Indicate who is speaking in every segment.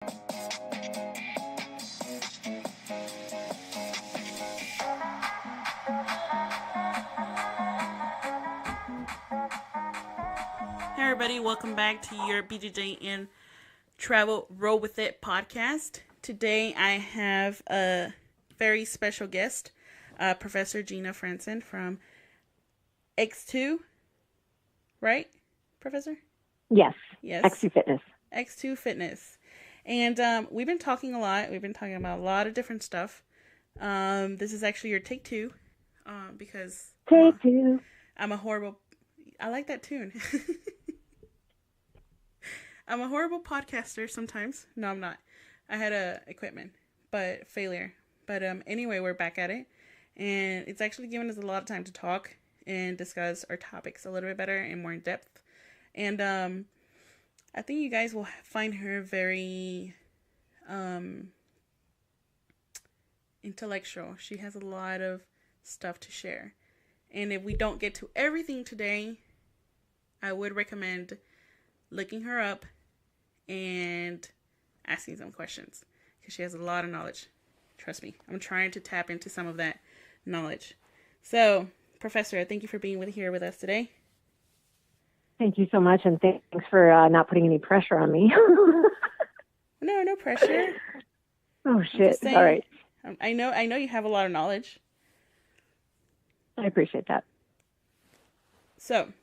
Speaker 1: Hey everybody, welcome back to your BJJ and Travel Roll With It podcast. Today I have a very special guest, Professor Gina Franson from X2, right, Professor?
Speaker 2: Yes.
Speaker 1: Yes.
Speaker 2: X2 Fitness.
Speaker 1: X2 Fitness. And we've been talking a lot. We've been talking about a lot of different stuff. This is actually your take two, because
Speaker 2: Take two.
Speaker 1: I'm a horrible... I like that tune. I'm a horrible podcaster sometimes. No, I'm not. I had equipment, but failure. But anyway, we're back at it. And it's actually given us a lot of time to talk and discuss our topics a little bit better and more in depth. And I think you guys will find her very intellectual. She has a lot of stuff to share. And if we don't get to everything today, I would recommend looking her up and asking some questions, because she has a lot of knowledge. Trust me, I'm trying to tap into some of that knowledge. So, Professor, thank you for being here with us today.
Speaker 2: Thank you so much, and thanks for not putting any pressure on me.
Speaker 1: No pressure.
Speaker 2: Oh, shit. All right.
Speaker 1: I know you have a lot of knowledge.
Speaker 2: I appreciate that.
Speaker 1: So,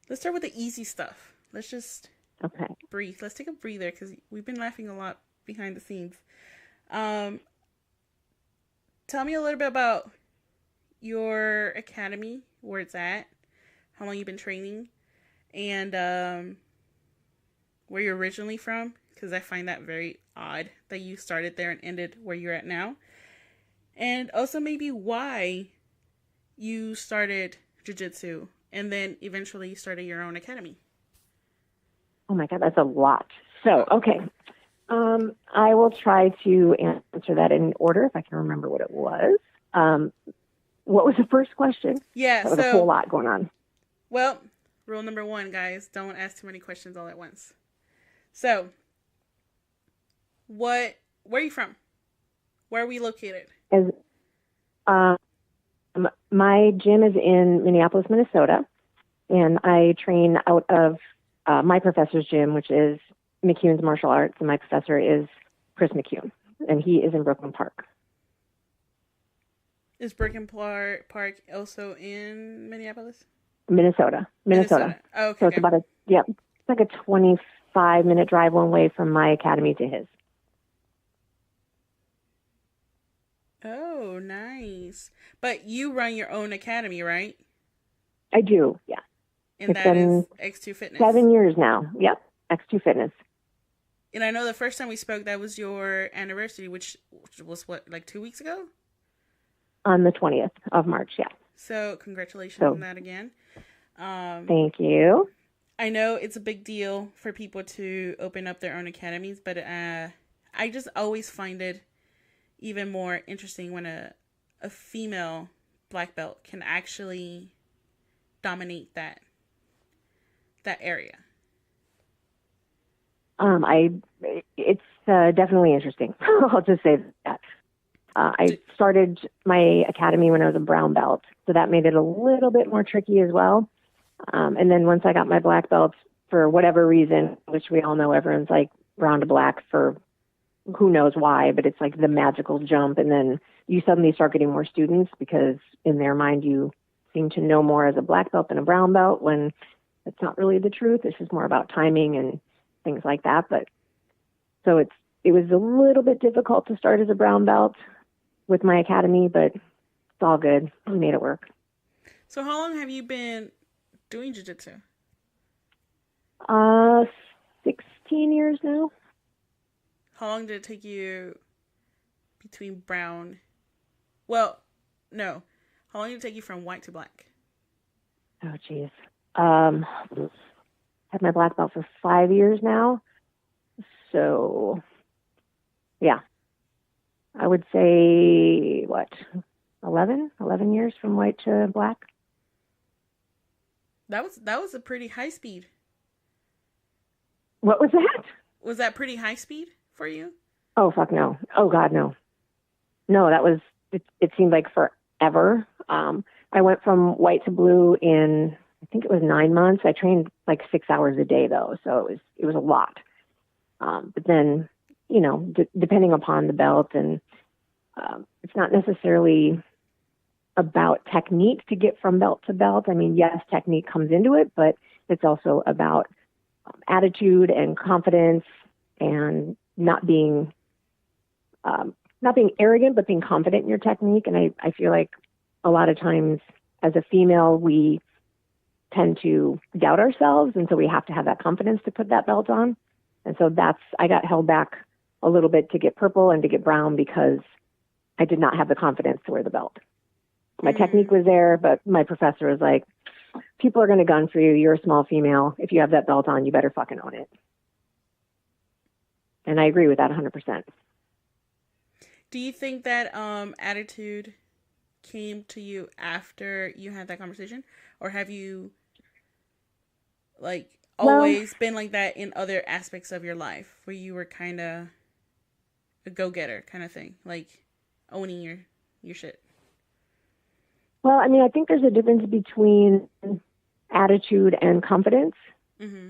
Speaker 1: let's start with the easy stuff. Let's just breathe. Let's take a breather, because we've been laughing a lot behind the scenes. Tell me a little bit about your academy, where it's at, how long you've been training, and where you're originally from, because I find that very odd that you started there and ended where you're at now. And also maybe why you started jiu-jitsu and then eventually you started your own academy.
Speaker 2: Oh my God, that's a lot. So, okay. I will try to answer that in order if I can remember what it was. What was the first question?
Speaker 1: Yeah,
Speaker 2: that was a whole lot going on.
Speaker 1: Well, rule number 1, guys, don't ask too many questions all at once. So, where are you from? Where are we located?
Speaker 2: My gym is in Minneapolis, Minnesota, and I train out of my professor's gym, which is McCune's Martial Arts, and my professor is Chris McCune, and he is in Brooklyn Park.
Speaker 1: Is Brooklyn Park also in Minneapolis?
Speaker 2: Minnesota.
Speaker 1: Oh, okay.
Speaker 2: So it's about it's like a 25-minute drive one way from my academy to his.
Speaker 1: Oh, nice. But you run your own academy, right?
Speaker 2: I do, yeah.
Speaker 1: And that is X2 Fitness.
Speaker 2: 7 years now. Yep, X2 Fitness.
Speaker 1: And I know the first time we spoke, that was your anniversary, which was what, like 2 weeks ago?
Speaker 2: On the 20th of March, yeah.
Speaker 1: So congratulations on that again.
Speaker 2: Thank you.
Speaker 1: I know it's a big deal for people to open up their own academies, but I just always find it even more interesting when a female black belt can actually dominate that area.
Speaker 2: It's definitely interesting. I'll just say that. I started my academy when I was a brown belt, so that made it a little bit more tricky as well. And then once I got my black belt, for whatever reason, which we all know everyone's like brown to black for who knows why, but it's like the magical jump. And then you suddenly start getting more students because in their mind, you seem to know more as a black belt than a brown belt, when it's not really the truth. It's just more about timing and things like that. But so it was a little bit difficult to start as a brown belt with my academy, but it's all good. We made it work.
Speaker 1: So how long have you been doing jiu-jitsu?
Speaker 2: 16 years now.
Speaker 1: How long did it take you between brown? Well, no. How long did it take you from white to black?
Speaker 2: Oh, geez. Had my black belt for 5 years now. So, yeah. I would say, 11 years from white to black.
Speaker 1: That was a pretty high speed.
Speaker 2: What was that?
Speaker 1: Was that pretty high speed? for you?
Speaker 2: Oh, fuck no. Oh, God, no. No, it seemed like forever. I went from white to blue in, I think it was 9 months. I trained like 6 hours a day though. So it was a lot. But then, depending upon the belt, and it's not necessarily about technique to get from belt to belt. I mean, yes, technique comes into it, but it's also about attitude and confidence, and not being arrogant, but being confident in your technique. And I feel like a lot of times as a female, we tend to doubt ourselves. And so we have to have that confidence to put that belt on. And so I got held back a little bit to get purple and to get brown because I did not have the confidence to wear the belt. My technique was there, but my professor was like, people are going to gun for you. You're a small female. If you have that belt on, you better fucking own it. And I agree with that 100%.
Speaker 1: Do you think that attitude came to you after you had that conversation? Or have you always been like that in other aspects of your life where you were kind of a go-getter kind of thing, like owning your shit?
Speaker 2: Well, I mean, I think there's a difference between attitude and confidence,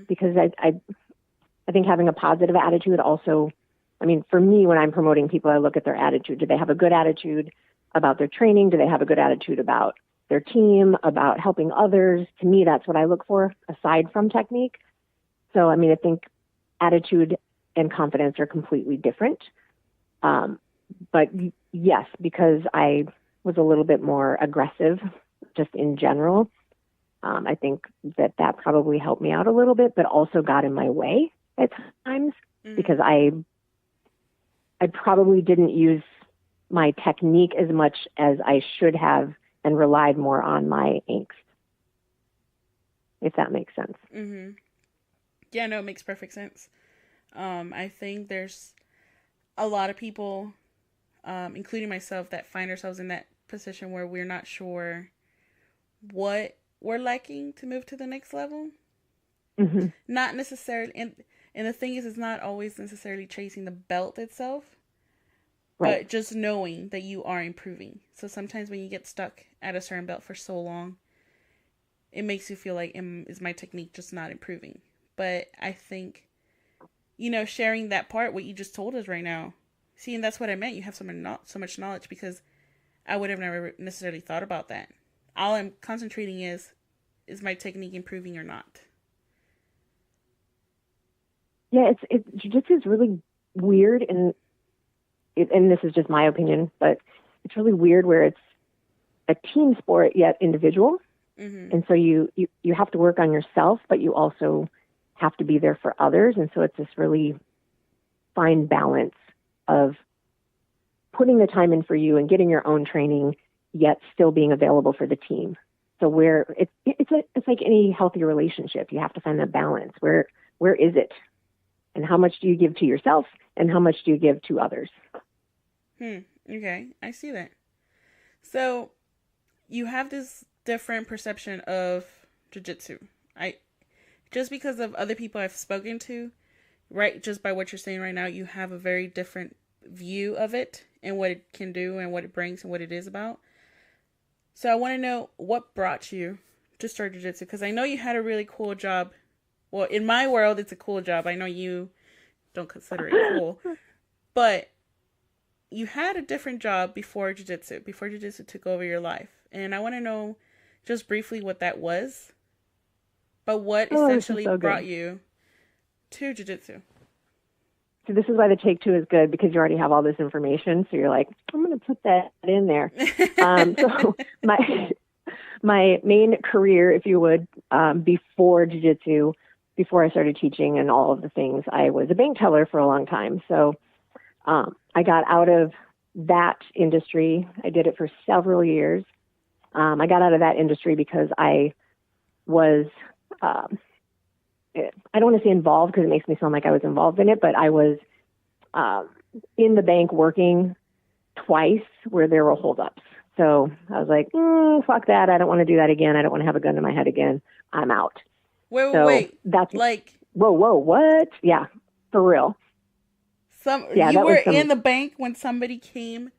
Speaker 2: because I think having a positive attitude also, I mean, for me, when I'm promoting people, I look at their attitude. Do they have a good attitude about their training? Do they have a good attitude about their team, about helping others? To me, that's what I look for aside from technique. So, I mean, I think attitude and confidence are completely different. But yes, because I was a little bit more aggressive just in general, I think that probably helped me out a little bit, but also got in my way at times because I probably didn't use my technique as much as I should have and relied more on my angst, if that makes sense.
Speaker 1: Yeah, no, it makes perfect sense. I think there's a lot of people, including myself, that find ourselves in that position where we're not sure what we're lacking to move to the next level. Not necessarily, and the thing is, it's not always necessarily chasing the belt itself, but just knowing that you are improving. So sometimes when you get stuck at a certain belt for so long, it makes you feel like, is my technique just not improving? But I think, sharing that part, what you just told us right now, see, and that's what I meant. You have so much knowledge, because I would have never necessarily thought about that. All I'm concentrating is my technique improving or not?
Speaker 2: Yeah, jiu-jitsu is really weird, and this is just my opinion, but it's really weird where it's a team sport yet individual, and so you have to work on yourself, but you also have to be there for others, and so it's this really fine balance of putting the time in for you and getting your own training, yet still being available for the team. So where it's like any healthy relationship, you have to find that balance. Where is it? And how much do you give to yourself, and how much do you give to others?
Speaker 1: Okay, I see that. So you have this different perception of jiu-jitsu. Just because of other people I've spoken to, right? Just by what you're saying right now, you have a very different view of it and what it can do and what it brings and what it is about. So I want to know what brought you to start jiu-jitsu, because I know you had a really cool job. Well, in my world, it's a cool job. I know you don't consider it cool, but you had a different job before jiu-jitsu took over your life. And I want to know just briefly what that was, but what essentially brought you to jiu-jitsu.
Speaker 2: So this is why the take two is good, because you already have all this information. So you're like, I'm going to put that in there. So my main career, if you would, before jiu-jitsu, before I started teaching and all of the things, I was a bank teller for a long time. So I got out of that industry. I did it for several years. I got out of that industry because I was, I don't want to say involved because it makes me sound like I was involved in it, but I was in the bank working twice where there were holdups. So I was like, fuck that. I don't want to do that again. I don't want to have a gun to my head again. I'm out.
Speaker 1: Wait.
Speaker 2: That's
Speaker 1: like,
Speaker 2: whoa, what? Yeah, for real. Yeah,
Speaker 1: You
Speaker 2: that
Speaker 1: were
Speaker 2: was some.
Speaker 1: in the bank when somebody came.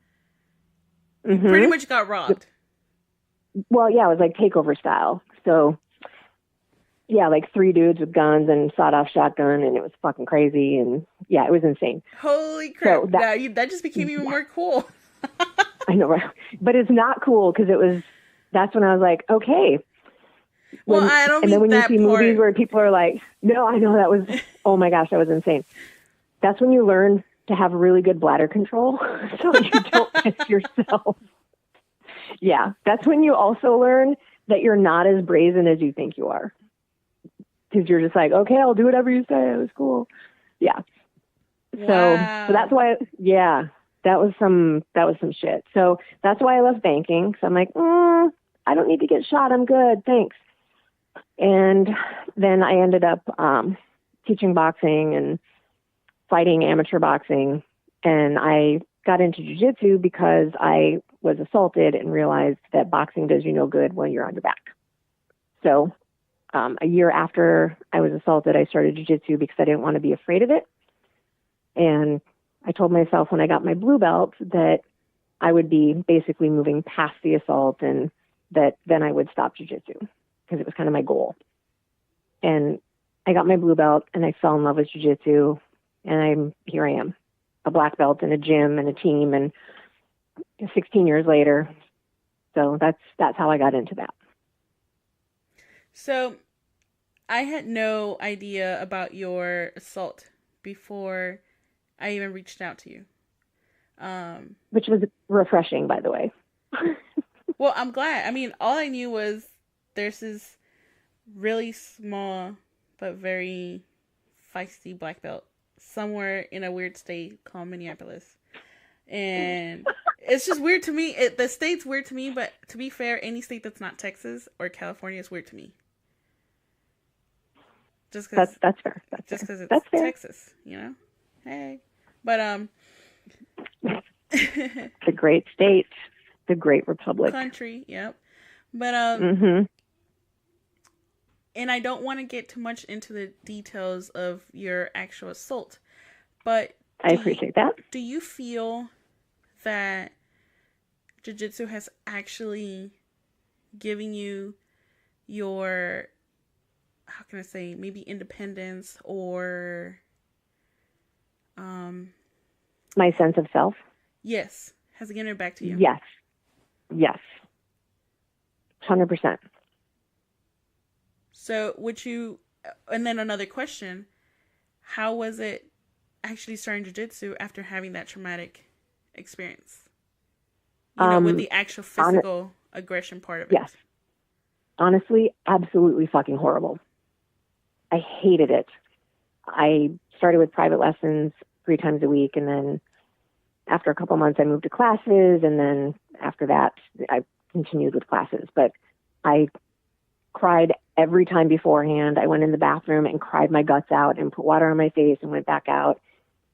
Speaker 1: You pretty
Speaker 2: Hmm.
Speaker 1: much got robbed.
Speaker 2: Well, yeah, it was like takeover style. So yeah, like three dudes with guns and sawed-off shotgun, and it was fucking crazy. And yeah, it was insane.
Speaker 1: Holy crap!
Speaker 2: So that,
Speaker 1: That just became even
Speaker 2: yeah,
Speaker 1: more cool.
Speaker 2: I know, right? But it's not cool because it was. That's when I was like, okay.
Speaker 1: Well, I don't
Speaker 2: And then
Speaker 1: mean
Speaker 2: when you
Speaker 1: that
Speaker 2: see movies
Speaker 1: part.
Speaker 2: where people are like, no, I know that was. Oh my gosh, that was insane. That's when you learn to have really good bladder control, so you don't piss yourself. Yeah, that's when you also learn that you're not as brazen as you think you are. Because you're just like, okay, I'll do whatever you say. It was cool. Yeah. So that's
Speaker 1: Wow.
Speaker 2: why, yeah, that was some shit. So that's why I left banking. So I'm like, I don't need to get shot. I'm good. Thanks. And then I ended up teaching boxing and fighting amateur boxing. And I got into jiu-jitsu because I was assaulted and realized that boxing does you no good when you're on your back. So a year after I was assaulted, I started jiu-jitsu because I didn't want to be afraid of it. And I told myself when I got my blue belt that I would be basically moving past the assault and that then I would stop jiu-jitsu because it was kind of my goal. And I got my blue belt and I fell in love with jiu-jitsu, and here I am, a black belt in a gym and a team, and 16 years later. So that's how I got into that.
Speaker 1: So I had no idea about your assault before I even reached out to you.
Speaker 2: Which was refreshing, by the way.
Speaker 1: Well, I'm glad. I mean, all I knew was there's this really small but very feisty black belt somewhere in a weird state called Minneapolis. And it's just weird to me. The state's weird to me, but to be fair, any state that's not Texas or California is weird to me. Just because
Speaker 2: That's fair.
Speaker 1: it's
Speaker 2: That's fair.
Speaker 1: Texas, you know? Hey. But
Speaker 2: It's a great state, the great republic.
Speaker 1: country, yep. But and I don't want to get too much into the details of your actual assault, but
Speaker 2: I appreciate that.
Speaker 1: Do you feel that jiu-jitsu has actually given you your, how can I say, maybe independence or
Speaker 2: My sense of self?
Speaker 1: yes, has it given it back to you?
Speaker 2: Yes. 100%.
Speaker 1: So would you, and then another question, how was it actually starting jiu-jitsu after having that traumatic experience? You know, with the actual physical aggression part of it.
Speaker 2: Yes. Honestly, absolutely fucking horrible. I hated it. I started with private lessons 3 times a week, and then after a couple months I moved to classes, and then after that I continued with classes. But I cried every time beforehand. I went in the bathroom and cried my guts out and put water on my face and went back out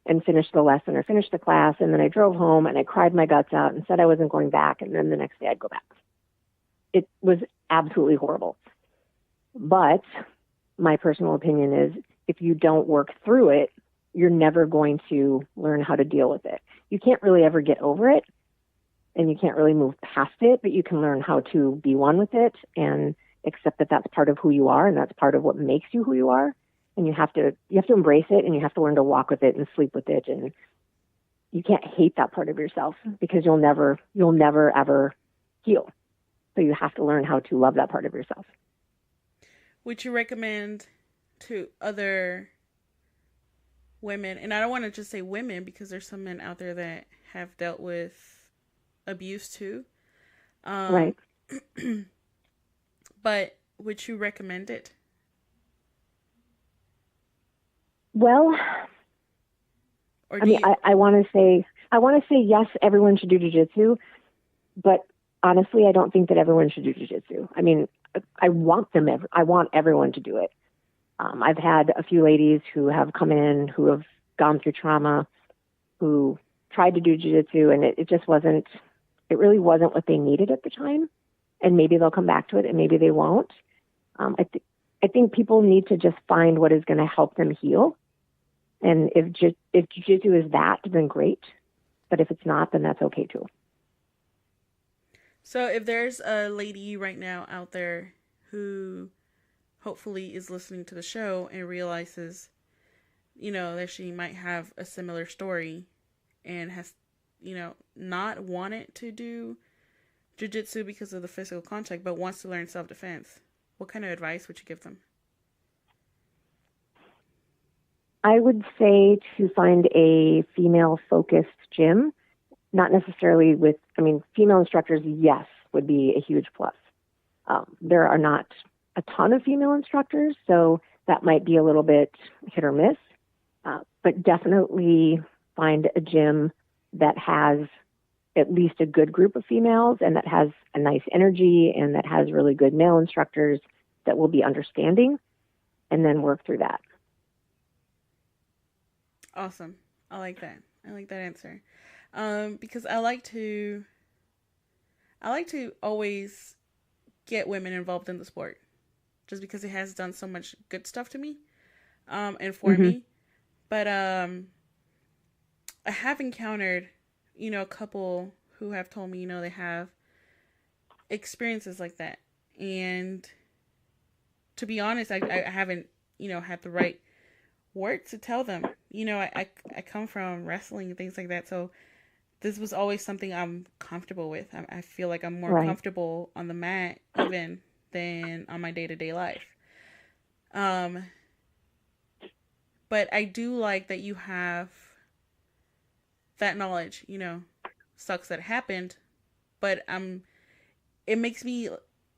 Speaker 2: and finished the lesson or finished the class. And then I drove home and I cried my guts out and said I wasn't going back. And then the next day I'd go back. It was absolutely horrible. But my personal opinion is if you don't work through it, you're never going to learn how to deal with it. You can't really ever get over it and you can't really move past it, but you can learn how to be one with it and accept that that's part of who you are and that's part of what makes you who you are. And you have to embrace it, and you have to learn to walk with it and sleep with it. And you can't hate that part of yourself because you'll never ever heal. So you have to learn how to love that part of yourself.
Speaker 1: Would you recommend to other women, and I don't want to just say women because there's some men out there that have dealt with abuse too.
Speaker 2: Right.
Speaker 1: But would you recommend it?
Speaker 2: Well,
Speaker 1: Or
Speaker 2: I mean, I want to say yes, everyone should do jiu-jitsu, but honestly, I don't think that everyone should do jiu-jitsu. I mean, I want everyone to do it. I've had a few ladies who have come in who have gone through trauma, who tried to do jiu-jitsu, and it really wasn't what they needed at the time. And maybe they'll come back to it and maybe they won't. I think people need to just find what is going to help them heal. And if jiu-jitsu is that, then great. But if it's not, then that's okay too.
Speaker 1: So if there's a lady right now out there who hopefully is listening to the show and realizes, that she might have a similar story and has, not wanted to do jiu-jitsu because of the physical contact, but wants to learn self-defense, what kind of advice would you give them?
Speaker 2: I would say to find a female-focused gym, not necessarily female instructors, yes, would be a huge plus. There are not a ton of female instructors, so that might be a little bit hit or miss, but definitely find a gym that has at least a good group of females and that has a nice energy and that has really good male instructors that will be understanding, and then work through that.
Speaker 1: Awesome. I like that. I like that answer. Because I like to always get women involved in the sport, just because it has done so much good stuff to me, and for me. But I have encountered, a couple who have told me, they have experiences like that, and to be honest, I haven't, had the right words to tell them. I come from wrestling and things like that, so this was always something I'm comfortable with. I feel like I'm more comfortable on the mat even than on my day-to-day life. But I do like that you have that knowledge, sucks that it happened, but it makes me,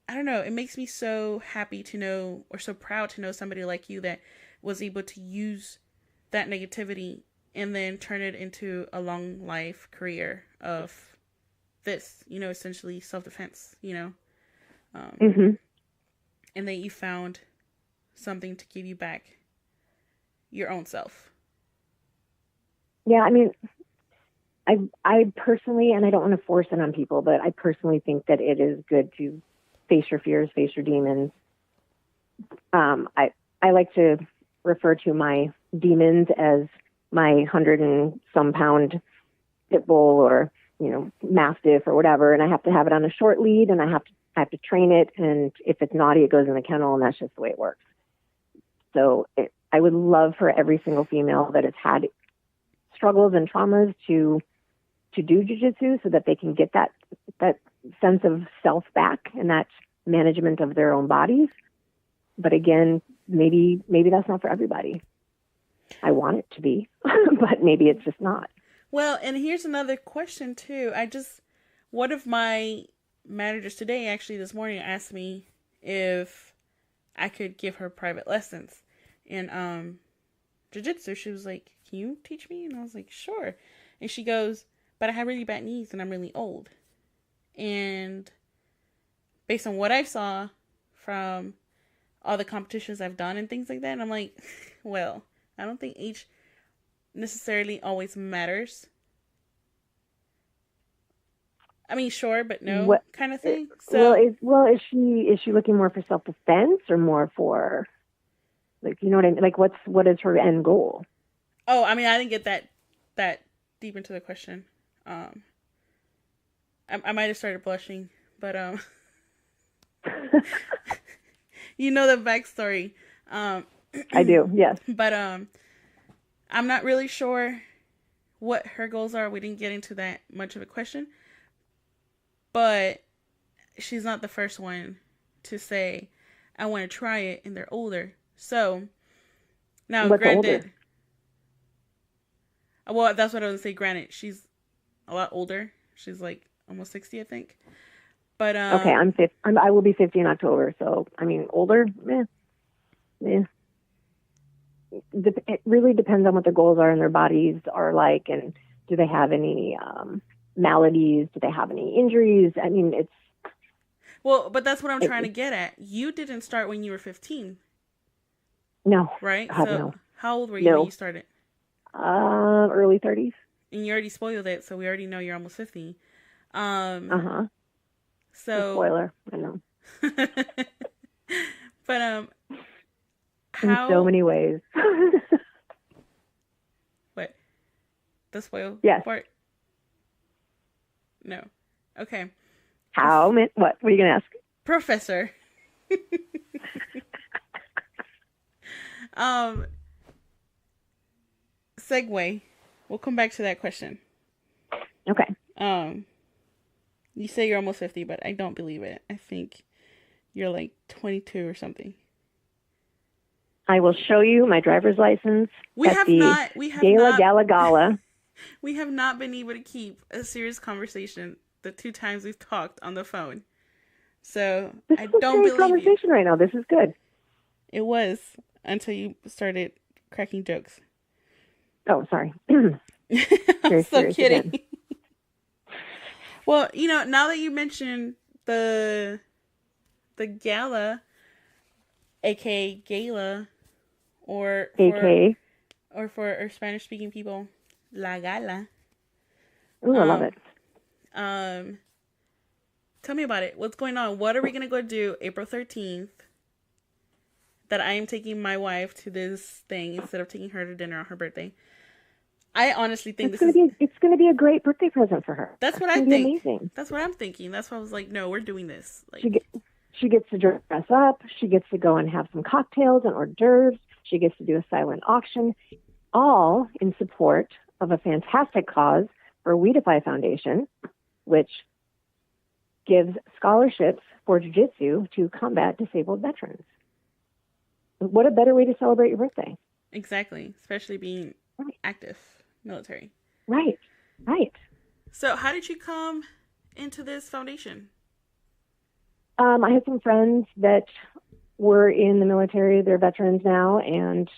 Speaker 1: I don't know, it makes me so happy to know, or so proud to know somebody like you that was able to use that negativity and then turn it into a long life career of this, essentially self-defense, and that you found something to give you back your own self.
Speaker 2: Yeah, I personally, and I don't want to force it on people, but I personally think that it is good to face your fears, face your demons. I like to refer to my demons as my 100 and some pound pit bull or, mastiff or whatever. And I have to have it on a short lead and I have to train it. And if it's naughty, it goes in the kennel, and that's just the way it works. So I would love for every single female that has had struggles and traumas to do jiu-jitsu so that they can get that sense of self back and that management of their own bodies. But again, maybe that's not for everybody. I want it to be, but maybe it's just not.
Speaker 1: Well, and here's another question too. One of my managers today, actually this morning, asked me if I could give her private lessons in jiu-jitsu. She was like, "Can you teach me?" And I was like, "Sure." And she goes, "But I have really bad knees and I'm really old." And based on what I saw from all the competitions I've done and things like that, and I'm like, well, I don't think age necessarily always matters. Sure, but no, kind of thing. So,
Speaker 2: is she looking more for self-defense or more for, what I mean? Like, what is her end goal?
Speaker 1: Oh, I didn't get that deep into the question. I might have started blushing, but you know the backstory.
Speaker 2: I do, yes.
Speaker 1: But I'm not really sure what her goals are. We didn't get into that much of a question. But she's not the first one to say, I want to try it, and they're older. So, now
Speaker 2: what's
Speaker 1: granted...
Speaker 2: older?
Speaker 1: Well, that's what I was going to say. Granted, she's a lot older. She's like almost 60, I think. But
Speaker 2: okay, I will be 50 in October, so older. It really depends on what their goals are and their bodies are like, and do they have any maladies? Do they have any injuries? It's
Speaker 1: well, but that's what I'm trying to get at. You didn't start when you were 15.
Speaker 2: No.
Speaker 1: Right?
Speaker 2: God,
Speaker 1: so
Speaker 2: no.
Speaker 1: How old were you when you started?
Speaker 2: Early 30s.
Speaker 1: And you already spoiled it, so we already know you're almost 50.
Speaker 2: So
Speaker 1: a
Speaker 2: spoiler, I know.
Speaker 1: But
Speaker 2: in so many ways.
Speaker 1: the spoil
Speaker 2: Yes.
Speaker 1: part? No. Okay.
Speaker 2: What are you going to ask?
Speaker 1: Professor. um, segue. We'll come back to that question.
Speaker 2: Okay.
Speaker 1: You say you're almost 50, but I don't believe it. I think you're like 22 or something.
Speaker 2: I will show you my driver's license
Speaker 1: We
Speaker 2: at
Speaker 1: have
Speaker 2: the
Speaker 1: not
Speaker 2: Gala.
Speaker 1: we have not been able to keep a serious conversation the 2 times we've talked on the phone. So
Speaker 2: This
Speaker 1: I
Speaker 2: is a
Speaker 1: don't
Speaker 2: serious
Speaker 1: believe
Speaker 2: conversation right now. This is good.
Speaker 1: It was until you started cracking jokes.
Speaker 2: Oh, sorry.
Speaker 1: I'm
Speaker 2: Very
Speaker 1: so
Speaker 2: serious
Speaker 1: kidding.
Speaker 2: again.
Speaker 1: Well, now that you mentioned the gala, aka gala, or
Speaker 2: AK.
Speaker 1: for our Spanish speaking people, la gala.
Speaker 2: Ooh, I love it.
Speaker 1: Tell me about it. What's going on? What are we gonna go do April 13th? That I am taking my wife to this thing instead of taking her to dinner on her birthday. I honestly think
Speaker 2: it's going to be a great birthday present for her.
Speaker 1: That's what I
Speaker 2: think. Amazing.
Speaker 1: That's what I'm thinking. That's why I was like, no, we're doing this. Like,
Speaker 2: she gets to dress up. She gets to go and have some cocktails and hors d'oeuvres. She gets to do a silent auction, all in support of a fantastic cause for Weedify Foundation, which gives scholarships for jiu-jitsu to combat disabled veterans. What a better way to celebrate your birthday.
Speaker 1: Exactly. Especially being active military.
Speaker 2: Right.
Speaker 1: So how did you come into this foundation?
Speaker 2: I had some friends that were in the military. They're veterans now, and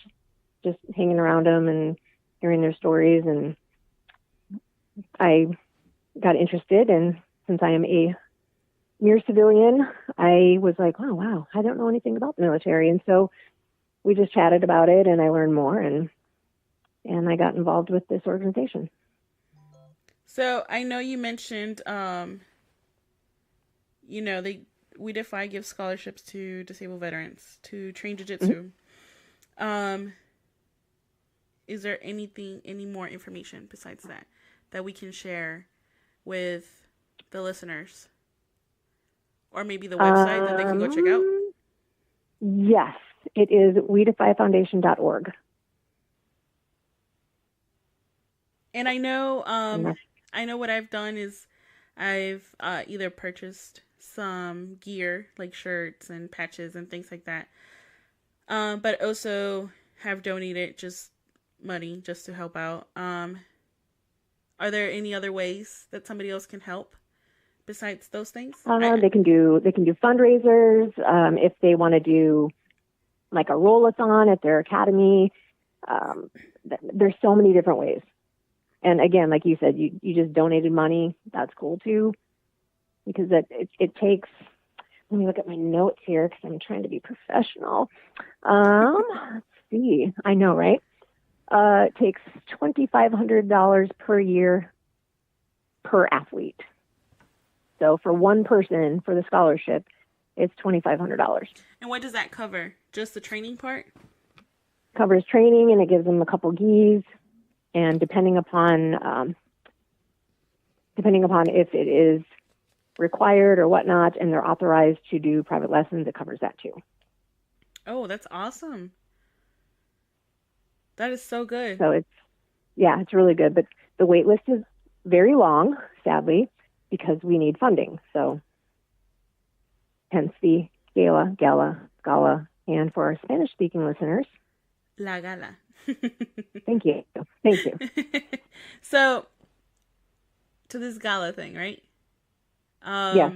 Speaker 2: just hanging around them and hearing their stories. And I got interested, and since I am a mere civilian, I was like, oh, wow, I don't know anything about the military. And so we just chatted about it, and I learned more, and I got involved with this organization.
Speaker 1: So I know you mentioned, Weedify gives scholarships to disabled veterans to train jiu-jitsu. Mm-hmm. Is there any more information besides that we can share with the listeners? Or maybe the website that they can go check out?
Speaker 2: Yes, it is weedifyfoundation.org.
Speaker 1: And I know what I've done is I've either purchased some gear like shirts and patches and things like that, but also have donated just money just to help out. Are there any other ways that somebody else can help besides those things?
Speaker 2: They can do fundraisers if they want to do like a roll-a-thon at their academy. There's so many different ways. And again, like you said, you just donated money. That's cool too, because it takes. Let me look at my notes here because I'm trying to be professional. Let's see. I know, right? It takes $2,500 per year per athlete. So for one person for the scholarship, it's $2,500.
Speaker 1: And what does that cover? Just the training part?
Speaker 2: Covers training, and it gives them a couple gis. And depending upon if it is required or whatnot, and they're authorized to do private lessons, it covers that too.
Speaker 1: Oh, that's awesome. That is so good.
Speaker 2: So it's really good. But the wait list is very long, sadly, because we need funding. So hence the gala. And for our Spanish-speaking listeners,
Speaker 1: La gala.
Speaker 2: Thank you.
Speaker 1: So, to this gala thing, right?
Speaker 2: Yes.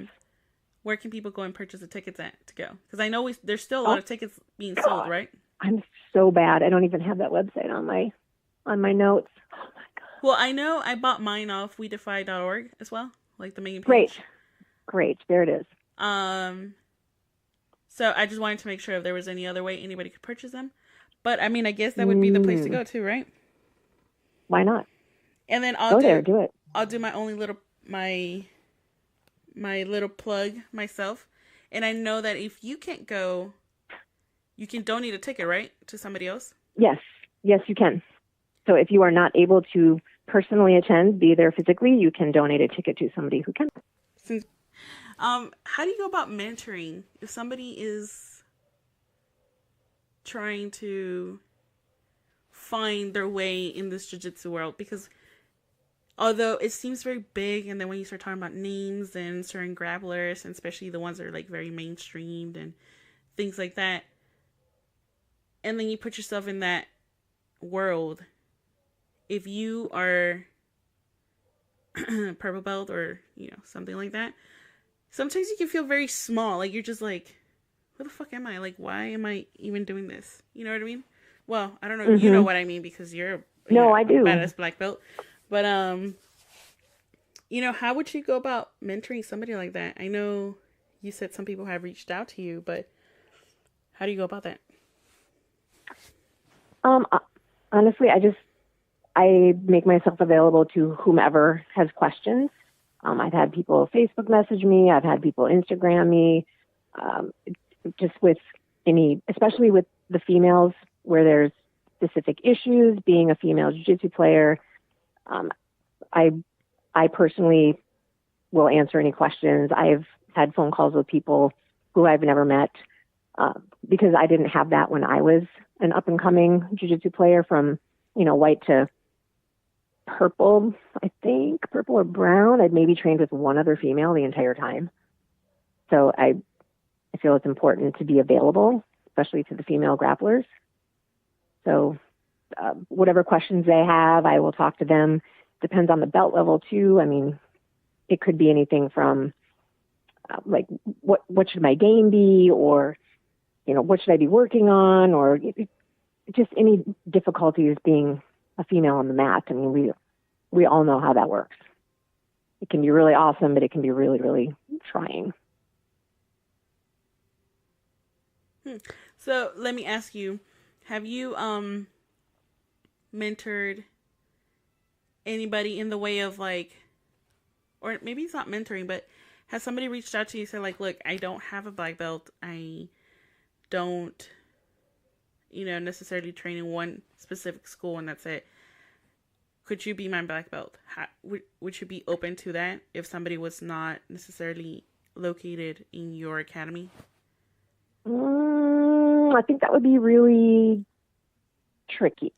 Speaker 1: Where can people go and purchase the tickets to go? Because I know there's still a lot of tickets being sold, right?
Speaker 2: I'm so bad. I don't even have that website on my notes. Oh my god.
Speaker 1: Well, I know I bought mine off weedify.org as well, like the main page.
Speaker 2: Great. There it is.
Speaker 1: So I just wanted to make sure if there was any other way anybody could purchase them. But I mean, I guess that would be the place to go too, right?
Speaker 2: Why not?
Speaker 1: And then do it. I'll do my only little my little plug myself. And I know that if you can't go, you can donate a ticket, right, to somebody else?
Speaker 2: Yes, you can. So if you are not able to personally attend, be there physically, you can donate a ticket to somebody who can.
Speaker 1: Since, how do you go about mentoring if somebody is trying to find their way in this jiu-jitsu world? Because although it seems very big, and then when you start talking about names and certain grapplers, and especially the ones that are like very mainstreamed and things like that, and then you put yourself in that world, if you are purple belt or, you know, something like that, sometimes you can feel very small. Like, you're just like, who the fuck am I? Like, why am I even doing this? You know what I mean? Well, I don't know. You know what I mean, because you're
Speaker 2: I do.
Speaker 1: badass black belt. But, you know, how would you go about mentoring somebody like that? I know you said some people have reached out to you, but how do you go about that?
Speaker 2: Honestly, I make myself available to whomever has questions. I've had people Facebook message me. I've had people Instagram me. Just with especially with the females where there's specific issues, being a female jiu-jitsu player, I personally will answer any questions. I've had phone calls with people who I've never met because I didn't have that when I was an up-and-coming jiu-jitsu player, from, white to purple, I think, purple or brown. I'd maybe trained with one other female the entire time. So I feel it's important to be available, especially to the female grapplers. So whatever questions they have, I will talk to them. Depends on the belt level too. I mean, it could be anything from like what should my game be, or what should I be working on, or just any difficulties being a female on the mat. I mean, we all know how that works. It can be really awesome, but it can be really, really trying.
Speaker 1: So let me ask you, have you mentored anybody in the way of like, or maybe it's not mentoring, but has somebody reached out to you and said like, look, I don't have a black belt. I don't, necessarily train in one specific school and that's it. Could you be my black belt? Would you be open to that if somebody was not necessarily located in your academy?
Speaker 2: I think that would be really tricky.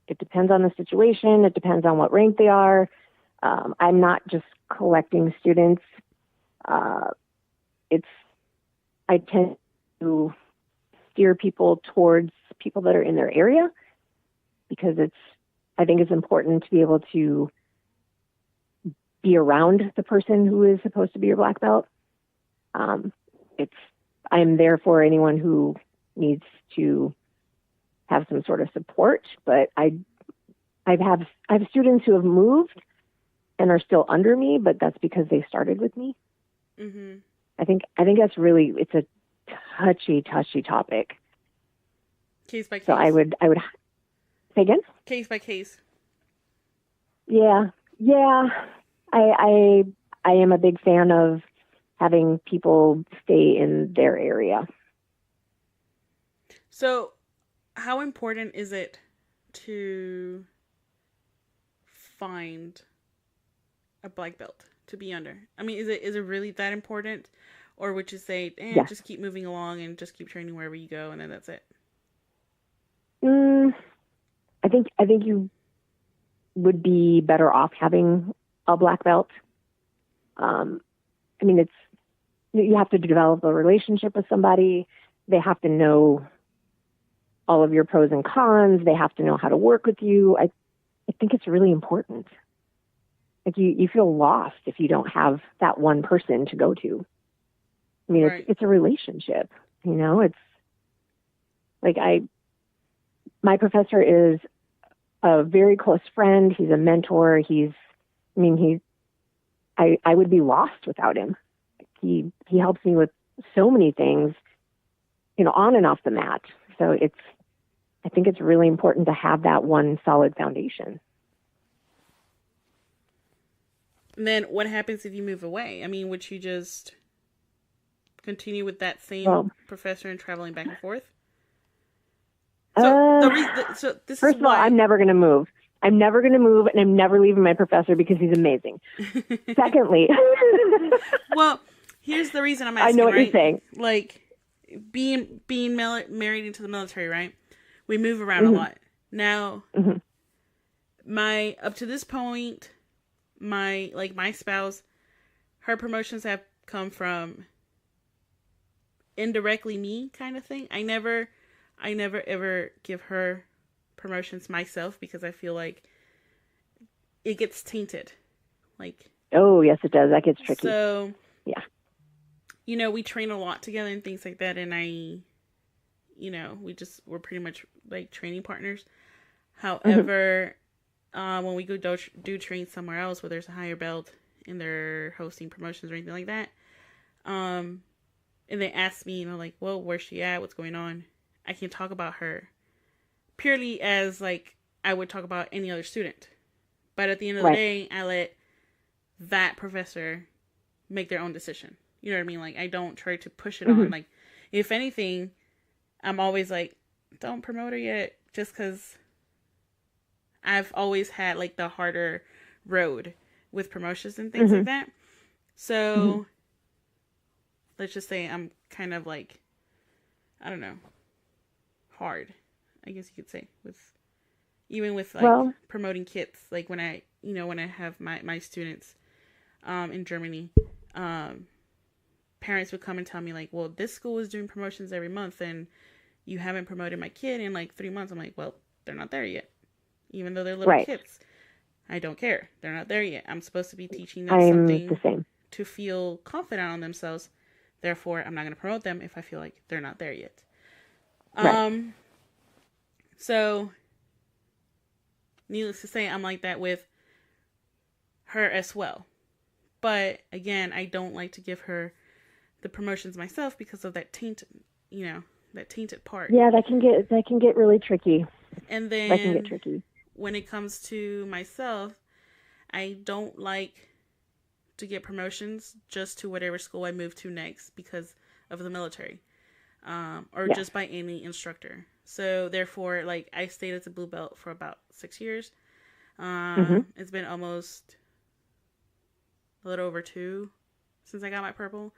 Speaker 2: It depends on the situation. It depends on what rank they are. I'm not just collecting students. I tend to steer people towards people that are in their area, because I think it's important to be able to be around the person who is supposed to be your black belt. I'm there for anyone who needs to have some sort of support, but I have students who have moved and are still under me, but that's because they started with me.
Speaker 1: Mm-hmm.
Speaker 2: I think that's really, it's a touchy topic.
Speaker 1: Case by case.
Speaker 2: So I would say again?
Speaker 1: Case by case.
Speaker 2: Yeah. I am a big fan of having people stay in their area.
Speaker 1: So how important is it to find a black belt to be under? I mean, is it really that important? Or would you say,
Speaker 2: yes,
Speaker 1: just keep moving along and just keep training wherever you go and then that's it?
Speaker 2: I think you would be better off having a black belt. I mean, you have to develop a relationship with somebody. They have to know all of your pros and cons. They have to know how to work with you. I think it's really important. Like you feel lost if you don't have that one person to go to. I mean,
Speaker 1: right.
Speaker 2: It's a relationship, it's like my professor is a very close friend. He's a mentor. I would be lost without him. He helps me with so many things, on and off the mat. So I think it's really important to have that one solid foundation.
Speaker 1: And then what happens if you move away? I mean, would you just continue with that same professor and traveling back and forth? So,
Speaker 2: First of all, I'm never going to move. I'm never going to move, and I'm never leaving my professor because he's amazing. Secondly,
Speaker 1: well, here's the reason I'm
Speaker 2: I
Speaker 1: asking.
Speaker 2: know what
Speaker 1: right?
Speaker 2: you're saying.
Speaker 1: Like being married into the military, right? We move around a lot. Now, my up to this point, my spouse, her promotions have come from indirectly me kind of thing. I never ever give her promotions myself because I feel like it gets tainted. Like,
Speaker 2: oh yes, it does. That gets tricky.
Speaker 1: So
Speaker 2: yeah,
Speaker 1: we train a lot together and things like that, and we're pretty much like training partners. However, when we go do train somewhere else where there's a higher belt and they're hosting promotions or anything like that, and they ask me, like, well, where's she at? What's going on? I can talk about her purely as like I would talk about any other student. But at the end of the day, I let that professor make their own decision. You know what I mean? Like, I don't try to push it on. Like, if anything, I'm always like, don't promote her yet, just because I've always had like the harder road with promotions and things like that. So let's just say I'm kind of like, I don't know, hard, I guess you could say, even with like promoting kids. Like when I have my students in Germany, parents would come and tell me like, well, this school is doing promotions every month and you haven't promoted my kid in like 3 months. I'm like, well, they're not there yet. Even though they're little kids. I don't care. They're not there yet. I'm supposed to be teaching them something to feel confident on themselves. Therefore, I'm not going to promote them if I feel like they're not there yet. So, needless to say, I'm like that with her as well. But, again, I don't like to give her the promotions myself because of that tainted part.
Speaker 2: Yeah, that can get really tricky.
Speaker 1: And then
Speaker 2: that can get tricky.
Speaker 1: When it comes to myself, I don't like to get promotions just to whatever school I move to next because of the military, or just by any instructor. So therefore, like, I stayed as a blue belt for about 6 years. It's been almost a little over 2 since I got my purple,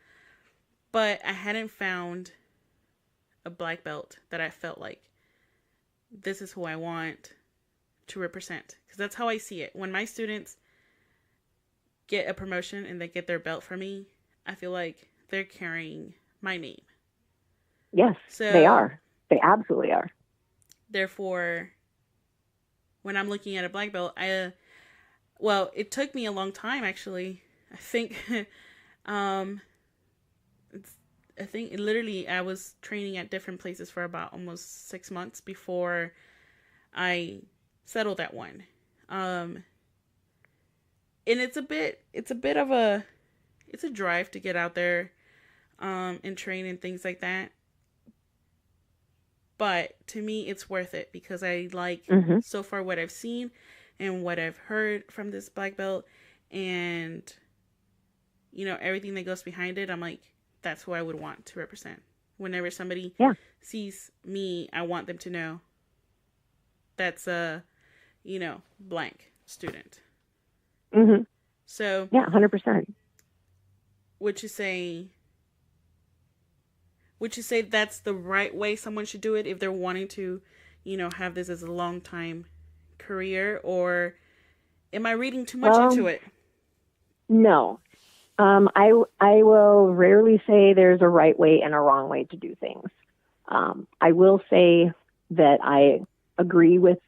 Speaker 1: but I hadn't found a black belt that I felt like this is who I want to represent, because that's how I see it. When my students get a promotion and they get their belt from me, I feel like they're carrying my name.
Speaker 2: Yes, so, they are. They absolutely are. Therefore,
Speaker 1: when I'm looking at a black belt, it took me a long time, actually. I think, literally I was training at different places for about almost 6 months before I settled at one. And it's a drive to get out there, and train and things like that. But to me, it's worth it because I like so far what I've seen and what I've heard from this black belt, and everything that goes behind it. I'm like, that's who I would want to represent. Whenever somebody sees me, I want them to know that's a blank student. So
Speaker 2: 100%.
Speaker 1: Would you say that's the right way someone should do it if they're wanting to, have this as a long time career, or am I reading too much into it?
Speaker 2: No. I will rarely say there's a right way and a wrong way to do things. I will say that I agree with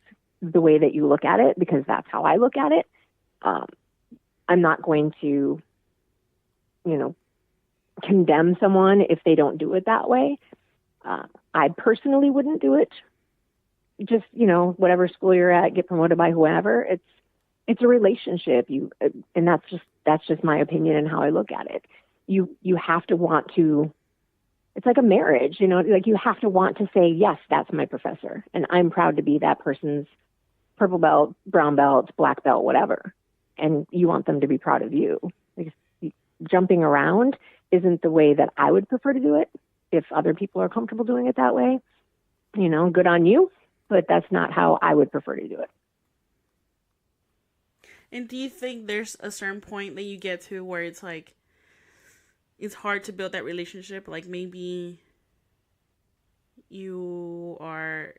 Speaker 2: the way that you look at it because that's how I look at it. I'm not going to, condemn someone if they don't do it that way. I personally wouldn't do it. Just, whatever school you're at, get promoted by whoever. It's a relationship. And that's just my opinion and how I look at it. You have to want to. It's like a marriage, like you have to want to say, yes, that's my professor, and I'm proud to be that person's purple belt, brown belt, black belt, whatever. And you want them to be proud of you. Like, jumping around isn't the way that I would prefer to do it. If other people are comfortable doing it that way, good on you, but that's not how I would prefer to do it.
Speaker 1: And do you think there's a certain point that you get to where it's like it's hard to build that relationship? Like maybe you are,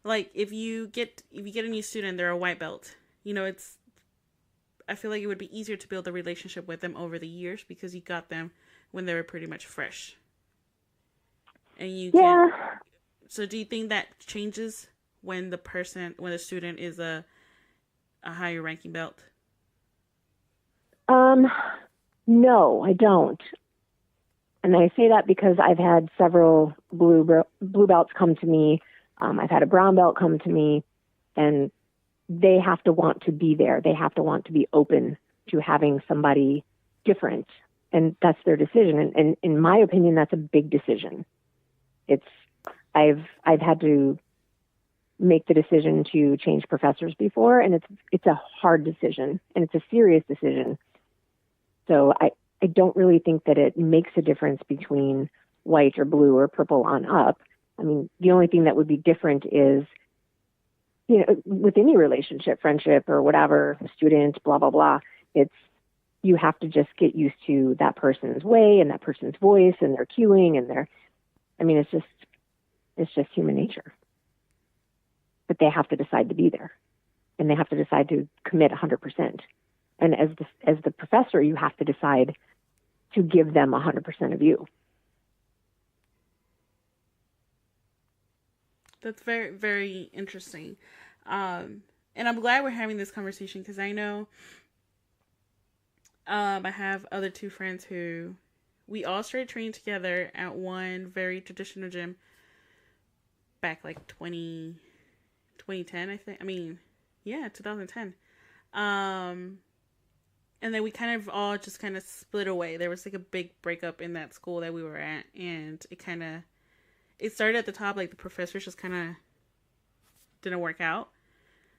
Speaker 1: like if you get a new student, they're a white belt. It's I feel like it would be easier to build a relationship with them over the years because you got them when they were pretty much fresh. And you
Speaker 2: Yeah.
Speaker 1: can. So do you think that changes when the student is a higher ranking belt?
Speaker 2: No, I don't. And I say that because I've had several blue belts come to me. I've had a brown belt come to me, and they have to want to be there. They have to want to be open to having somebody different, and that's their decision. And in my opinion, that's a big decision. I've had to make the decision to change professors before, and it's a hard decision, and it's a serious decision. So I don't really think that it makes a difference between white or blue or purple on up. I mean, the only thing that would be different is, with any relationship, friendship or whatever, student, blah, blah, blah, you have to just get used to that person's way and that person's voice and their cueing and it's just human nature. But they have to decide to be there, and they have to decide to commit 100%. And as the professor, you have to decide to give them 100% of you.
Speaker 1: That's very, very interesting. And I'm glad we're having this conversation because I know I have other two friends who we all started training together at one very traditional gym back like 2010, I think. I mean, yeah, 2010. And then we kind of all just kind of split away. There was like a big breakup in that school that we were at, and it started at the top, like the professors just kind of didn't work out.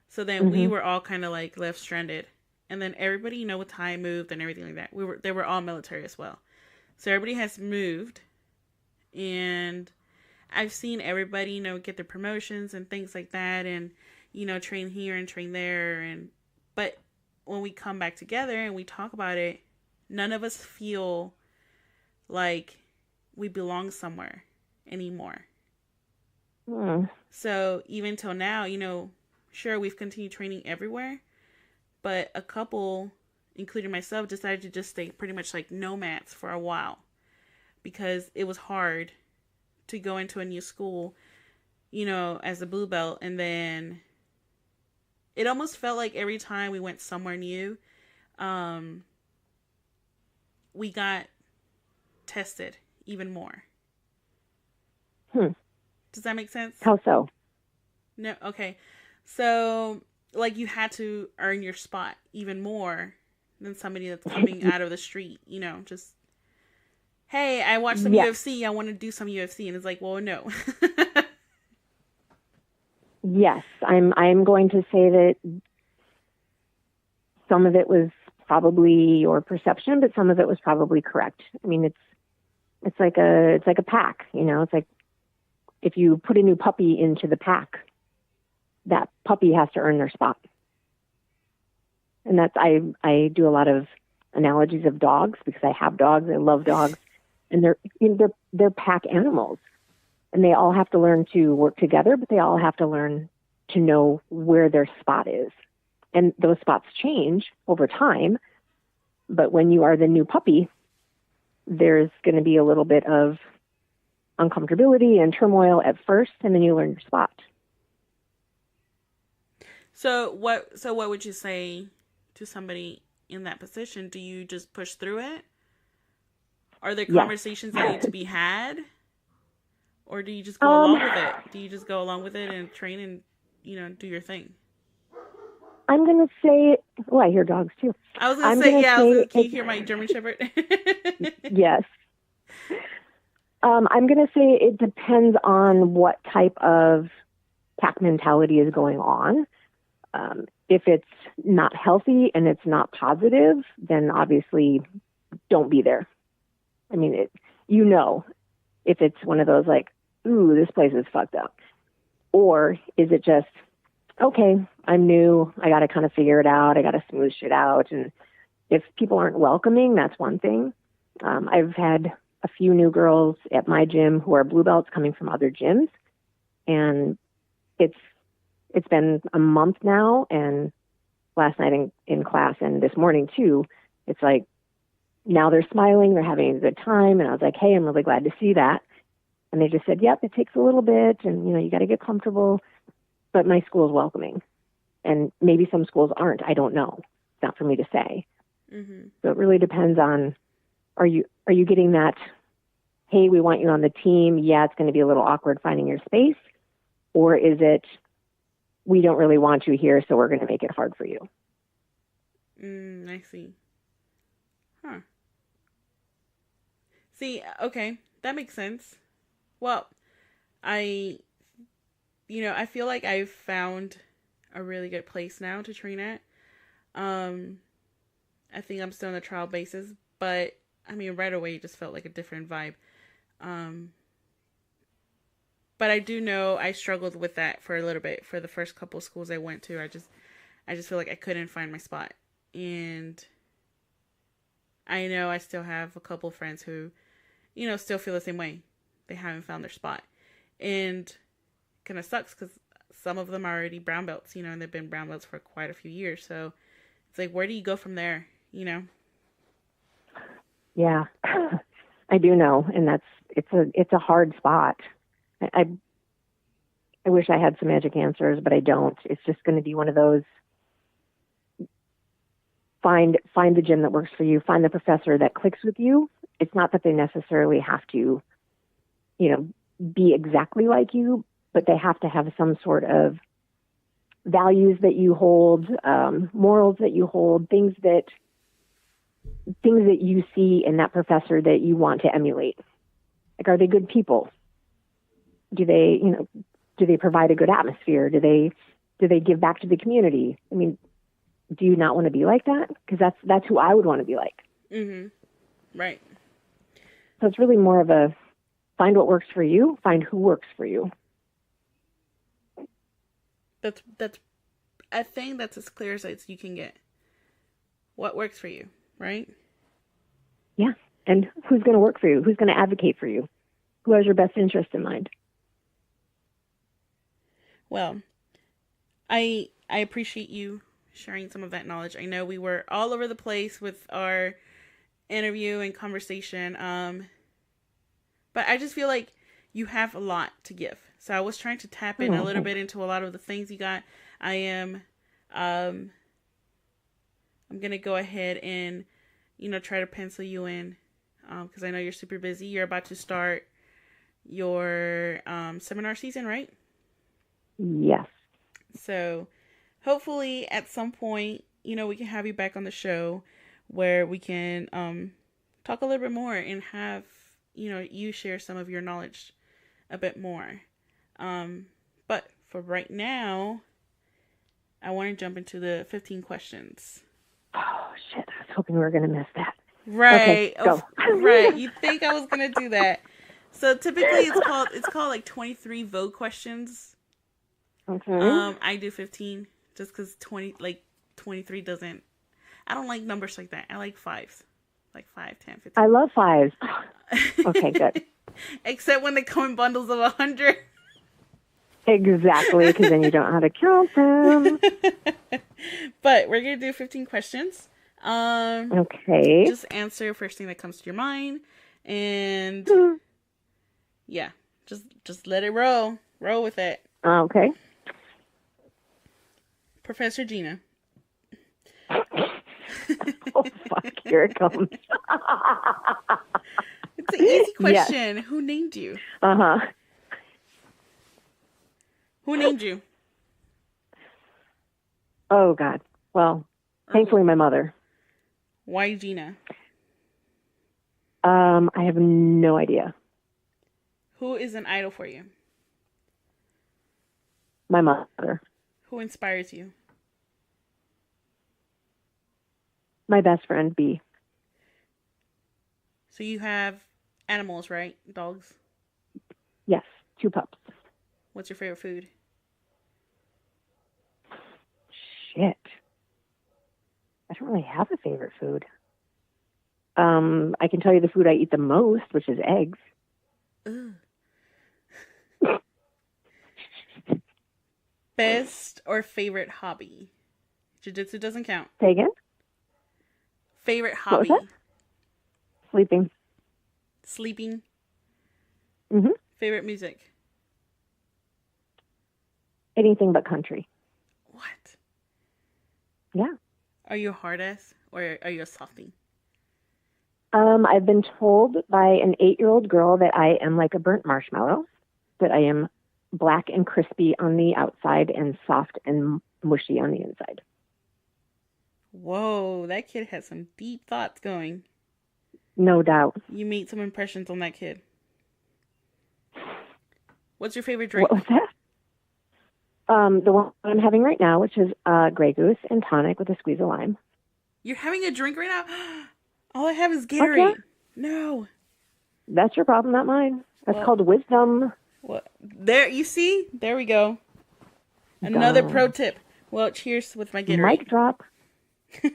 Speaker 1: So then we were all kind of like left stranded. And then everybody, with time moved and everything like that. They were all military as well. So everybody has moved, and I've seen everybody, get their promotions and things like that, and, train here and train there. But when we come back together and we talk about it, none of us feel like we belong somewhere anymore. So even till now, sure, we've continued training everywhere, but a couple, including myself, decided to just stay pretty much like nomads for a while because it was hard to go into a new school, as a blue belt. And then it almost felt like every time we went somewhere new, we got tested even more. Does that make sense?
Speaker 2: How so?
Speaker 1: No. Okay. So, like, you had to earn your spot even more than somebody that's coming out of the street, just, hey, I watched some UFC. I want to do some UFC. And it's like, well, no.
Speaker 2: Yes. I'm going to say that some of it was probably your perception, but some of it was probably correct. I mean, it's like a pack, it's like if you put a new puppy into the pack, that puppy has to earn their spot. And that's, I do a lot of analogies of dogs because I have dogs. I love dogs, and they're pack animals, and they all have to learn to work together, but they all have to learn to know where their spot is. And those spots change over time. But when you are the new puppy, there's going to be a little bit of uncomfortability and turmoil at first, and then you learn your spot.
Speaker 1: So what would you say to somebody in that position? Do you just push through it? Are there conversations that need to be had? Or do you just go along with it? Do you just go along with it and train and, do your thing?
Speaker 2: I'm going to say, I hear dogs too.
Speaker 1: I was going to say, can you hear my German Shepherd?
Speaker 2: Yes. I'm going to say it depends on what type of pack mentality is going on. If it's not healthy and it's not positive, then obviously don't be there. I mean, if it's one of those like, ooh, this place is fucked up. Or is it just okay, I'm new. I got to kind of figure it out. I got to smooth shit out. And if people aren't welcoming, that's one thing. I've had a few new girls at my gym who are blue belts coming from other gyms, and it's been a month now. And last night in class and this morning too, it's like now they're smiling, they're having a good time, and I was like, hey, I'm really glad to see that. And they just said, yep, it takes a little bit, and you got to get comfortable. But my school is welcoming, and maybe some schools aren't. I don't know. It's not for me to say.
Speaker 1: Mm-hmm.
Speaker 2: So it really depends on, are you getting that, hey, we want you on the team. Yeah, it's going to be a little awkward finding your space. Or is it, we don't really want you here, so we're going to make it hard for you.
Speaker 1: I see. Huh. See, okay, that makes sense. Well, I feel like I've found a really good place now to train at. I think I'm still on the trial basis, but I mean, right away it just felt like a different vibe. But I do know I struggled with that for a little bit. For the first couple of schools I went to, I just feel like I couldn't find my spot. And I know I still have a couple friends who, still feel the same way. They haven't found their spot. And kind of sucks because some of them are already brown belts, and they've been brown belts for quite a few years. So it's like, where do you go from there,
Speaker 2: Yeah, I do know. And it's a hard spot. I wish I had some magic answers, but I don't. It's just going to be one of those, find the gym that works for you, find the professor that clicks with you. It's not that they necessarily have to, be exactly like you, but they have to have some sort of values that you hold, morals that you hold, things that you see in that professor that you want to emulate. Like, are they good people? Do they provide a good atmosphere? Do they give back to the community? I mean, do you not want to be like that? Because that's who I would want to be like.
Speaker 1: Mm-hmm. Right.
Speaker 2: So it's really more of a find what works for you, find who works for you.
Speaker 1: That's I think that's as clear as you can get. What works for you, right?
Speaker 2: Yeah. And who's going to work for you? Who's going to advocate for you? Who has your best interest in mind?
Speaker 1: Well, I appreciate you sharing some of that knowledge. I know we were all over the place with our interview and conversation, but I just feel like you have a lot to give. So I was trying to tap in a little bit into a lot of the things you got. I'm gonna go ahead and try to pencil you in, because I know you're super busy. You're about to start your seminar season, right?
Speaker 2: Yes.
Speaker 1: So hopefully at some point, we can have you back on the show where we can talk a little bit more and have, you share some of your knowledge a bit more. But for right now, I want to jump into the 15 questions.
Speaker 2: Oh, shit. I was hoping we were going to miss that.
Speaker 1: Right.
Speaker 2: Okay, go.
Speaker 1: Right. You think I was going to do that. So typically it's called like 23 Vogue questions.
Speaker 2: Okay.
Speaker 1: I do 15 just because 23 doesn't, I don't like numbers like that. I like fives. Like 5, 10, 15.
Speaker 2: I love fives. Okay, good.
Speaker 1: Except when they come in bundles of 100.
Speaker 2: Exactly, because then you don't know how to count them.
Speaker 1: But we're going to do 15 questions.
Speaker 2: Okay.
Speaker 1: Just answer first thing that comes to your mind. And yeah, just let it roll. Roll with it.
Speaker 2: Okay.
Speaker 1: Professor Gina.
Speaker 2: Oh, fuck. Here it comes.
Speaker 1: It's an easy question. Yes. Who named you?
Speaker 2: Uh-huh.
Speaker 1: Who named you?
Speaker 2: Oh, God. Well, thankfully my mother.
Speaker 1: Why Gina?
Speaker 2: I have no idea.
Speaker 1: Who is an idol for you?
Speaker 2: My mother.
Speaker 1: Who inspires you?
Speaker 2: My best friend, B.
Speaker 1: So you have animals, right? Dogs?
Speaker 2: Yes, 2 pups.
Speaker 1: What's your favorite food?
Speaker 2: shit. I don't really have a favorite food. I can tell you the food I eat the most, which is eggs.
Speaker 1: Ugh. Best or favorite hobby? Jiu-jitsu doesn't count.
Speaker 2: Say again?
Speaker 1: Favorite
Speaker 2: What was
Speaker 1: hobby?
Speaker 2: that? Sleeping.
Speaker 1: Sleeping.
Speaker 2: Mm-hmm.
Speaker 1: Favorite music?
Speaker 2: Anything but country.
Speaker 1: What?
Speaker 2: Yeah.
Speaker 1: Are you a hard ass or are you a softie?
Speaker 2: I've been told by an 8-year-old girl that I am like a burnt marshmallow, that I am black and crispy on the outside and soft and mushy on the inside.
Speaker 1: Whoa, that kid has some deep thoughts going.
Speaker 2: No doubt.
Speaker 1: You made some impressions on that kid. What's your favorite drink?
Speaker 2: What was that? The one I'm having right now, which is Grey Goose and tonic with a squeeze of lime.
Speaker 1: You're having a drink right now? All I have is Gatorade. No.
Speaker 2: That's your problem, not mine. That's
Speaker 1: Well,
Speaker 2: called wisdom.
Speaker 1: What? There, you see? There we go. Another pro tip. Well, cheers with my Gatorade.
Speaker 2: Mic drop. Because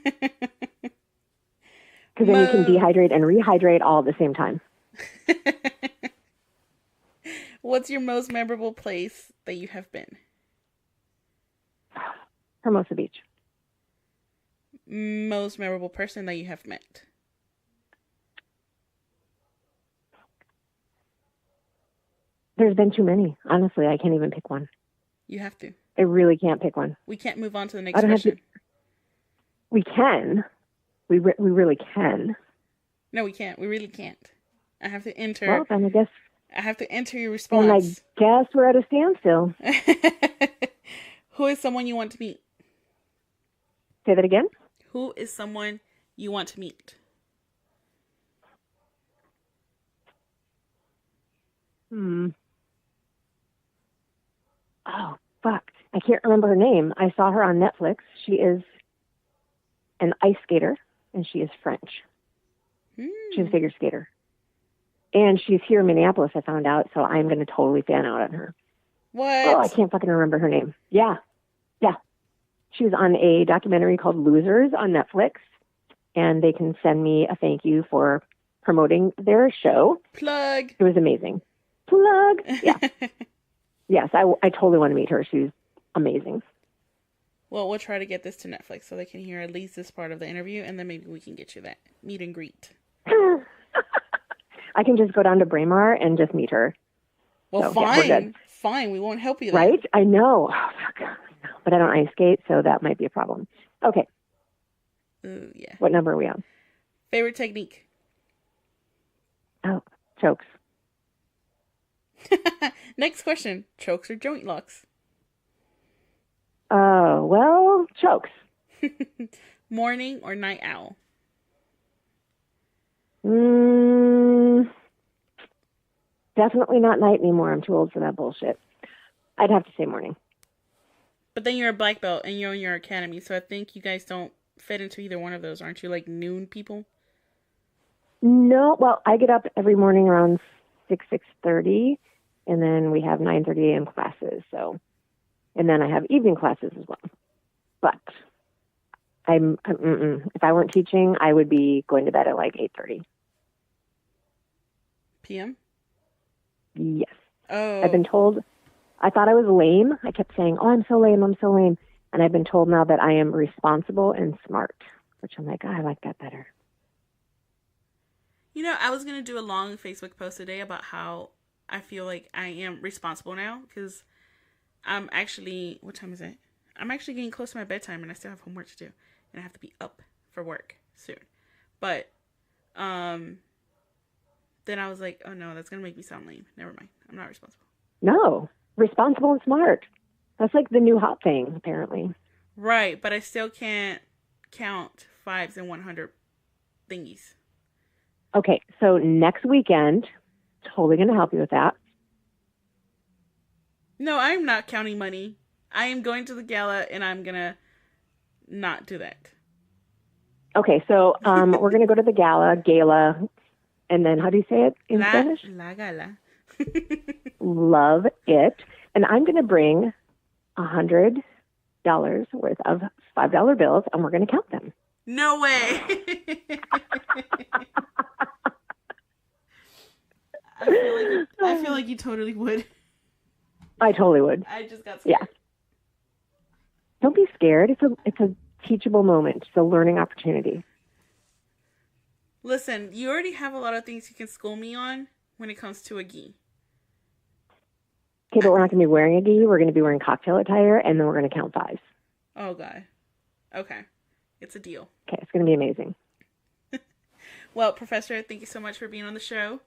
Speaker 2: then you can dehydrate and rehydrate all at the same time.
Speaker 1: What's your most memorable place that you have been?
Speaker 2: Hermosa Beach.
Speaker 1: Most memorable person that you have met?
Speaker 2: There's been too many. Honestly, I can't even pick one.
Speaker 1: You have to.
Speaker 2: I really can't pick one.
Speaker 1: We can't move on to the next question.
Speaker 2: We can. We really can.
Speaker 1: No, we can't. We really can't. I have to enter.
Speaker 2: Well, then I guess.
Speaker 1: I have to enter your response.
Speaker 2: And I guess we're at a standstill.
Speaker 1: Who is someone you want to meet?
Speaker 2: Say that again?
Speaker 1: Who is someone you want to meet?
Speaker 2: Oh, fuck. I can't remember her name. I saw her on Netflix. She is an ice skater, and she is French. She's a figure skater. And she's here in Minneapolis, I found out, so I'm going to totally fan out on her.
Speaker 1: What?
Speaker 2: Oh, I can't fucking remember her name. Yeah. She was on a documentary called Losers on Netflix, and they can send me a thank you for promoting their show.
Speaker 1: Plug.
Speaker 2: It was amazing. Plug. Yeah. Yes, I totally want to meet her. She's amazing.
Speaker 1: Well, we'll try to get this to Netflix so they can hear at least this part of the interview, and then maybe we can get you that meet and greet.
Speaker 2: I can just go down to Braemar and just meet her.
Speaker 1: Well,
Speaker 2: so,
Speaker 1: fine.
Speaker 2: Yeah,
Speaker 1: fine. We won't help you then.
Speaker 2: Right? I know. Oh, fuck. But I don't ice skate, so that might be a problem. Okay.
Speaker 1: Ooh, yeah.
Speaker 2: What number are we on?
Speaker 1: Favorite technique?
Speaker 2: Oh, chokes.
Speaker 1: Next question. Chokes or joint locks?
Speaker 2: Oh, well, chokes.
Speaker 1: Morning or night owl?
Speaker 2: Definitely not night anymore. I'm too old for that bullshit. I'd have to say morning.
Speaker 1: But then you're a black belt and you're in your academy, so I think you guys don't fit into either one of those. Aren't you like noon people?
Speaker 2: No, well, I get up every morning around 6:30, and then we have 9:30 a.m. classes. So, and then I have evening classes as well. But if I weren't teaching, I would be going to bed at like 8:30
Speaker 1: p.m.
Speaker 2: Yes.
Speaker 1: Oh.
Speaker 2: I've been told. I thought I was lame. I kept saying, "Oh, I'm so lame. I'm so lame." And I've been told now that I am responsible and smart, which I'm like, oh, I like that better.
Speaker 1: You know, I was going to do a long Facebook post today about how I feel like I am responsible now because I'm actually, what time is it? I'm actually getting close to my bedtime and I still have homework to do and I have to be up for work soon. But, then I was like, oh no, that's going to make me sound lame. Never mind. I'm not responsible.
Speaker 2: No, responsible and smart. That's like the new hot thing, apparently.
Speaker 1: Right, but I still can't count 5s and 100 thingies.
Speaker 2: Okay, so next weekend, totally going to help you with that.
Speaker 1: No, I'm not counting money. I am going to the gala and I'm going to not do that.
Speaker 2: Okay, so we're going to go to the gala, and then how do you say it in Spanish?
Speaker 1: La gala.
Speaker 2: Love it. And I'm going to bring $100 worth of $5 bills, and we're going to count them.
Speaker 1: No way. I feel like you totally would.
Speaker 2: I totally would.
Speaker 1: I just got scared.
Speaker 2: Yeah. Don't be scared. It's a teachable moment. It's a learning opportunity.
Speaker 1: Listen, you already have a lot of things you can school me on when it comes to a gi.
Speaker 2: Okay, but we're not going to be wearing a gi. We're going to be wearing cocktail attire, and then we're going to count 5.
Speaker 1: Oh, God. Okay. It's a deal.
Speaker 2: Okay, it's going to be amazing.
Speaker 1: Well, Professor, thank you so much for being on the show.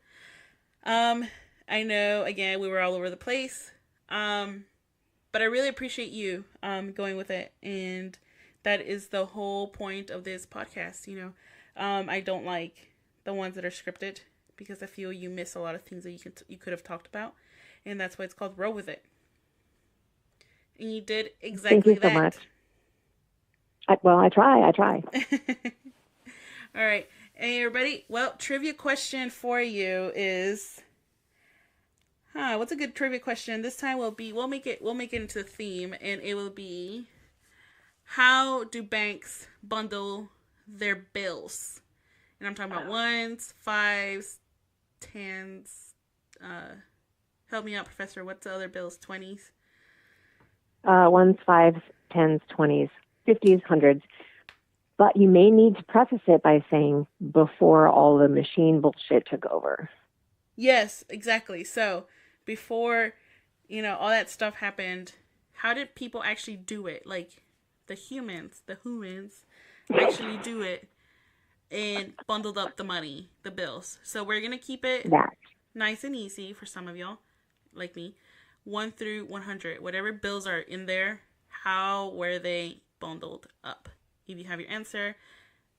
Speaker 1: I know, again, we were all over the place. But I really appreciate you going with it. And that is the whole point of this podcast, you know. I don't like the ones that are scripted because I feel you miss a lot of things that you could have talked about. And that's why it's called Roll With It. And you did exactly that.
Speaker 2: Thank you so much. I try.
Speaker 1: All right. Hey, everybody. Well, trivia question for you is... what's a good trivia question? This time we'll make it into the theme, and it will be, how do banks bundle their bills? And I'm talking about 1s, 5s, 10s. Help me out, Professor. What's the other bills? 20s?
Speaker 2: 1s, 5s, 10s, 20s, 50s, 100s. But you may need to preface it by saying before all the machine bullshit took over.
Speaker 1: Yes, exactly. So before, all that stuff happened, how did people actually do it? Like the humans actually do it and bundled up the money, the bills. So we're going to keep it nice and easy for some of y'all, like me. 1 through 100, whatever bills are in there, how were they bundled up? If you have your answer,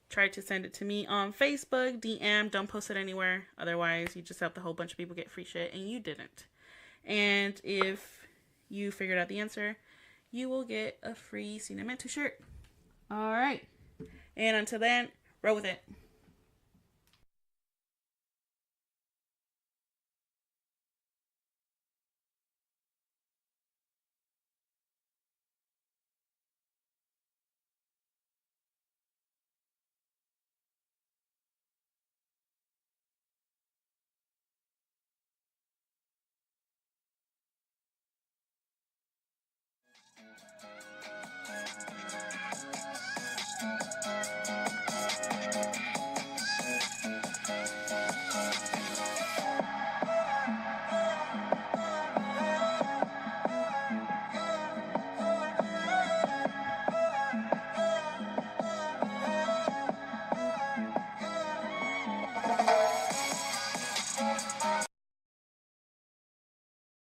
Speaker 1: try to send it to me on Facebook, DM, don't post it anywhere. Otherwise, you just helped a whole bunch of people get free shit, and you didn't. And if you figured out the answer, you will get a free Cinnamon shirt. All right. And until then, roll with it.